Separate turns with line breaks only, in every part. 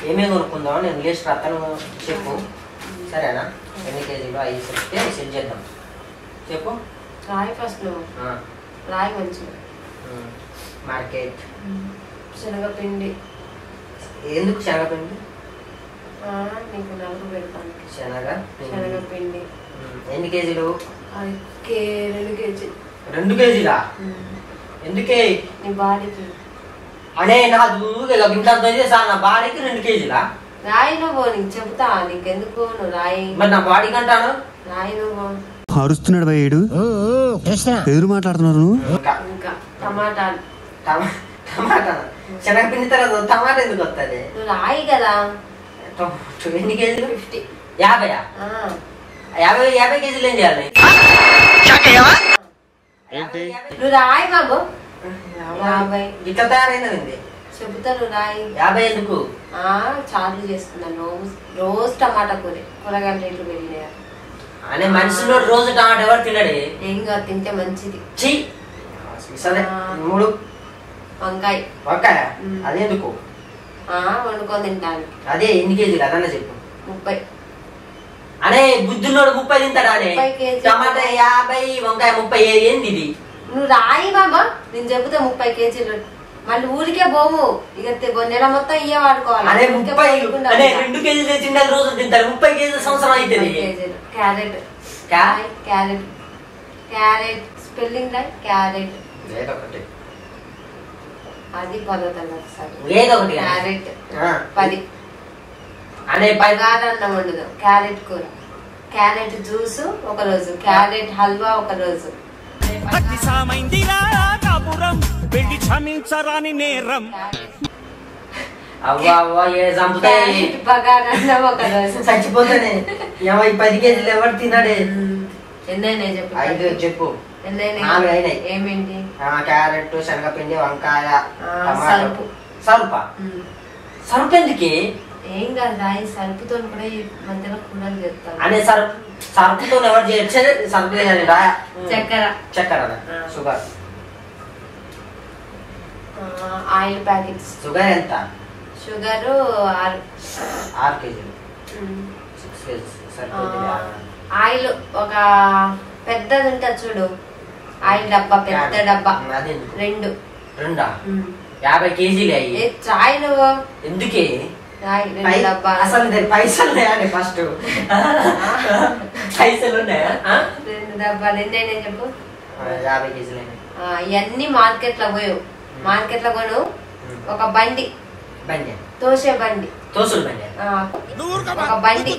ఏమేమి కొనుక్కుందాం నేను లిస్ట్ రాస్తాను చెప్పు సరేనా ఎన్ని కేజీలు అవి చెప్తే సెట్ చేద్దాం చెప్పు
రాయి ఫస్ట్ నువ్వు రాయి మంచిగా
మార్కెట్
శనగపిండి
ఎందుకు శనగపిండి
నీకు నలుగు పెడతాను
శనగపిండి ఎన్ని కేజీలు
2 కేజీ
2 కేజీలా ఎందుకే
నీ బాడీకి
అనే నాకు ఇంత సార్ నా బాడీకి 2 కేజీలా
రాయి నువ్వు నీకు చెబుతా నీకెందుకు నువ్వు రాయి
మరి నా బాడీకి అంటాను
రాయి నువ్వు
అరుస్తున్నాడు భయ్యుడు ఎదురు మాట్లాడుతున్నారు
ఇంకా టమాటాలు
టమాటా శనగపిండి తర్వాత టమాటా ఎందుకు వస్తుంది
నువ్వు రాయి కదా
ఎన్ని కేజీలు
50
50 కేజీలు ఏం చేయాలి
నువ్వు రాయి బాబు 50
ఇట్లా తయారైనది
చెబుతా నువ్వు రాయి
50 ఎందుకు
చార్లు చేసుకున్నాను రోజు టమాటా కూరగాయల రేట్లు పెరిగినాయి
అనే మనిషిలో రోజు టమాటా ఎవరు తినడే
ఏం కాదు తింటే మంచిది
సరే 3
వంకాయ
అదే ఎందుకు
వండుకొని తింటాను
అదే ఎన్ని కేజీలు అదన్నా చెప్పు
30
అనే బుద్ధుల్లోడు 30 తింటాడా అనే టమాటా 50 వంకాయ 30 ఏంది ఇది
నువ్వు రాయి బాబా నేను చెబుతా 30 కేజీలు మళ్ళీ ఊరికే పోము ఇక నెల మొత్తం ఇయ్య వాడుకోవాలి
అనే 2 కేజీలు తెచ్చిండే రోజు తింటారు 30 కేజీలు సంవత్సరం అవుతుంది
క్యారెట్ క్యారెట్ క్యారెట్ స్పెల్లింగ్ రాయి క్యారెట్ అది 10 తరగతి క్యారెట్ 10 అనే అన్నం ఉండదు క్యారెట్ కూర క్యారెట్ జ్యూస్ ఒక రోజు క్యారెట్ హల్వా ఒక రోజు
చచ్చిపోతానే 10 కేజీలు ఎవరు తిన్నాడే
ఎన్నైనా
చెప్పు
ఏమేంటి
క్యారెట్ శనగపిండి వంకాయ
సరుపు
సరుపు ఎందుకే
ఏం కాదు రాయి సరుపుతో కూడా ఈ మధ్యలో కూరలు చేస్తాను
అనే సరుపుతో ఎవరు చేయొచ్చు సరుపు చక్కెర షుగర్
ఆయిల్ ప్యాకెట్స్
షుగర్ ఎంత
షుగర్
6 కేజీలు 6 కేజీలు
ఆయిల్ ఒక పెద్దది ఉంటుంది చూడు ఆయిల్ డబ్బా పెద్ద డబ్బా 2
50 కేజీలు అయ్యి
చాయ్ నువ్వు
ఎందుకే
డబ్బా
అసలు పైసలు ఉన్నాయా ఫస్ట్ పైసలు ఉన్నాయా
2 డబ్బాలు ఎన్నైనా చెప్పు
50 కేజీలు
ఇవన్నీ మార్కెట్ లో పోయావు మార్కెట్ లో కొను ఒక బండి తోసే బండి ఒక బండి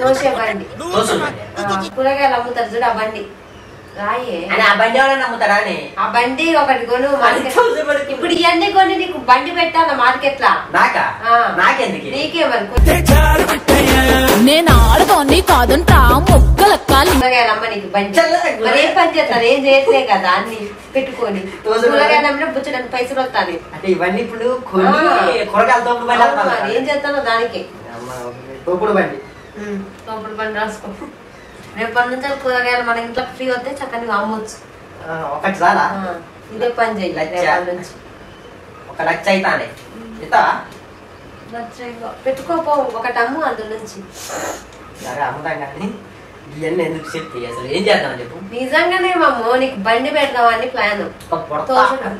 తోసే బండి కూరగాయలు అమ్ముతారు చూడు ఆ బండి రాయే
ఆ బండి ఎవరైనా అమ్ముతారా
ఆ బండి ఒకటి కొను ఇప్పుడు ఇవన్నీ కొని నీకు బండి పెట్టాల మార్కెట్ లా
నాకెందుకు
నీకే మరి
నేను ఆడదాన్ని కాదంటా మొక్కలెక్కాలి
కూరగాయలు అమ్మ నీకు బండి మరి ఏం పని చేస్తారు ఏం చేయట్లే కదా అన్ని పెట్టుకొని కూరగాయలు అమ్మిన బుచ్చడానికి పైసలు వస్తాను
అంటే ఇవన్నీ ఇప్పుడు కూరగాయలు
ఏం చేస్తానో దానికి
తోపుడు బండి
రాసుకో రేపటి నుంచి కూరగాయలు మన ఇంట్లో ఫ్రీ వస్తే చక్కని అమ్మొచ్చు
ఒకటి చాలా
ఇదే పని చేయాలి రేపటి నుంచి
1 లక్ష అవుతానే ఇస్తావా
పెట్టుకోపో ఒకటి అమ్ము అందు నుంచి
సరే అమ్ముతాం కానీ ఇవన్నీ ఎందుకు చెప్పి అసలు ఏం చేద్దామని చెప్పు
నిజంగానే మామో నీకు బండి పెడదామని ప్లాన్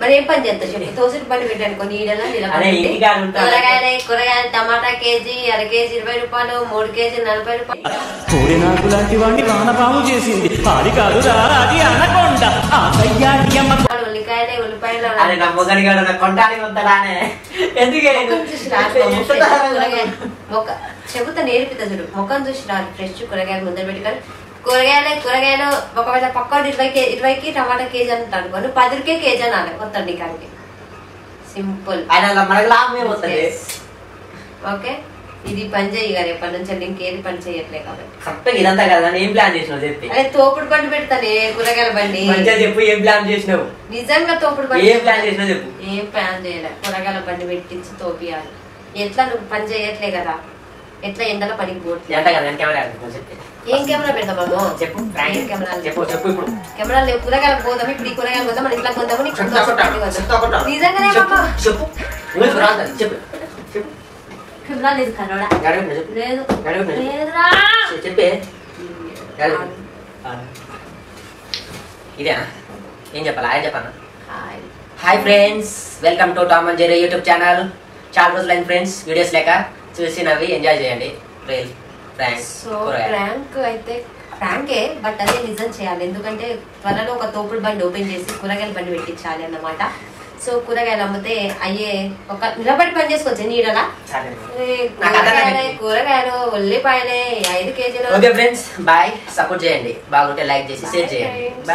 మరి ఏం పని చేస్తా చెప్పి తోసుడు బండి పెట్టాను కొన్ని కూరగాయలు టమాటా కేజీ 1/2 కేజీ 20 రూపాయలు 3 కేజీ 40 రూపాయలు ఉల్లికాయలే ఉల్లిపాయలు చెబుతా నేర్పితా చూడు ముఖం చూసి రాదు ఫ్రెష్ కూరగాయలు ముందర పెట్టుకొని కూరగాయలు ఒకవేళ పక్క 20కి టమాటా కేజీ అని అనుకోని 10 కేజీ అనాలి కొత్త కాడికి సింపుల్ ఓకే ఇది పని చేయి కదా రేపటి నుంచి ఇంకేది పని చేయట్లే కాబట్టి
ఇదంతా కదా ఏం ప్లాన్ చేసినావు చెప్పి
అదే తోపుడు బండి పెడతానే కూరగాయల బండి
చెప్పు ఏం ప్లాన్ చేసినావు
నిజంగా తోపుడు బండి
ఏం ప్లాన్ చేసినావు చెప్పు
ఏం ప్లాన్ చేయలే కూరగాయల బండి పెట్టించి తోపియాలి ఎట్లా నువ్వు పని చేయట్లే కదా ఎట్లా ఎండలో పనికి పోవట్లేదు ఏం కెమెరా పెడతామో చెప్పు కెమెరా లేవు కూరగాయలకు పోదాం ఇప్పుడు ఈ కూరగాయలు పోదాం మన ఇంట్లో కొందాము నిజంగానే కెమెరా లేదు కన్నడ లేదు లేదురా
చెప్పే ఇదేనా ఏం చెప్పాలా ఆయన చెప్పాను. Hi friends, welcome to Tom and Jerry YouTube channel. చాలా రోజులైన ఫ్రెండ్స్ వీడియోస్ లేక చూసి నవ్వి ఎంజాయ్ చేయండి.
సో ప్రాంక్ అయితే ప్రాంకే, బట్ అదే నిజం చేయాలి. ఎందుకంటే త్వరలో ఒక తోపుడు బండి ఓపెన్ చేసి కూరగాయల బండి పెట్టించాలి అన్నమాట. సో కూరగాయలు అమ్మితే అయ్యే ఒక నిలబడి పని చేసుకోవచ్చు నీడలా. కూరగాయలు ఉల్లిపాయలే 5 కేజీలు.
Okay friends, bye. సపోర్ట్ చేయండి, బాగుంటే లైక్ చేసి షేర్ చేయండి. బాయ్.